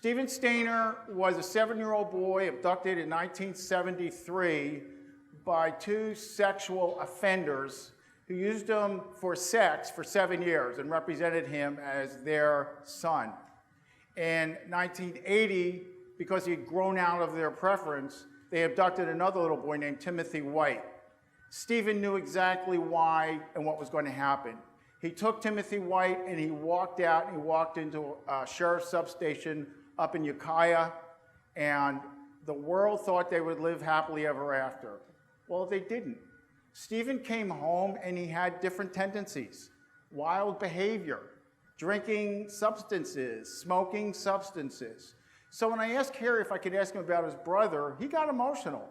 Stephen Stayner was a 7-year-old boy abducted in 1973 by 2 sexual offenders who used him for sex for 7 years and represented him as their son. In 1980, because he had grown out of their preference, they abducted another little boy named Timothy White. Stephen knew exactly why and what was going to happen. He took Timothy White and he walked out and he walked into a sheriff's substation up in Ukiah, and the world thought they would live happily ever after. Well, they didn't. Stephen came home and he had different tendencies, wild behavior, drinking substances, smoking substances. So when I asked Cary if I could ask him about his brother, he got emotional.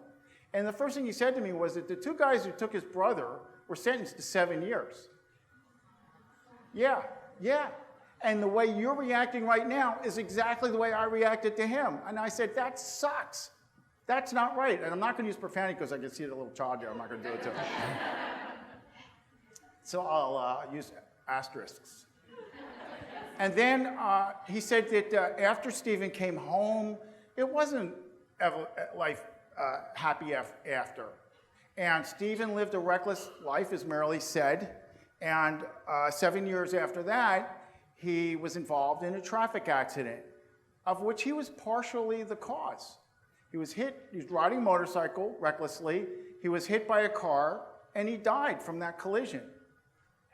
And the first thing he said to me was that the 2 guys who took his brother were sentenced to 7 years. Yeah. And the way you're reacting right now is exactly the way I reacted to him. And I said, that sucks. That's not right. And I'm not going to use profanity because I can see the little child there. I'm not going to do it to him. So I'll use asterisks. And then he said that after Stephen came home, it wasn't life happy after. And Stephen lived a reckless life, as Marilee said. And 7 years after that, he was involved in a traffic accident, of which he was partially the cause. He was riding a motorcycle recklessly, he was hit by a car, and he died from that collision.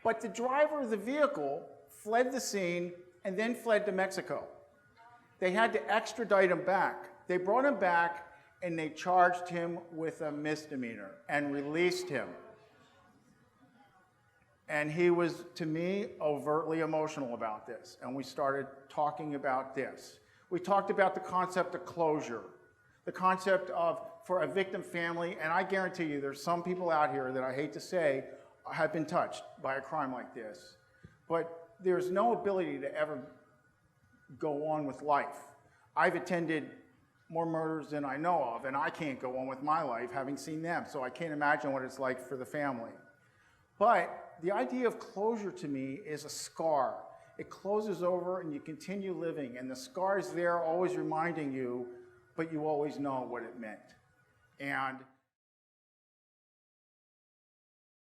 But the driver of the vehicle fled the scene and then fled to Mexico. They had to extradite him back. They brought him back and they charged him with a misdemeanor and released him. And he was, to me, overtly emotional about this. And we started talking about this. We talked about the concept of closure, the concept of, for a victim family, and I guarantee you there's some people out here that I hate to say have been touched by a crime like this. But there's no ability to ever go on with life. I've attended more murders than I know of, and I can't go on with my life having seen them, so I can't imagine what it's like for the family. But the idea of closure to me is a scar. It closes over and you continue living, and the scar is there always reminding you, but you always know what it meant. And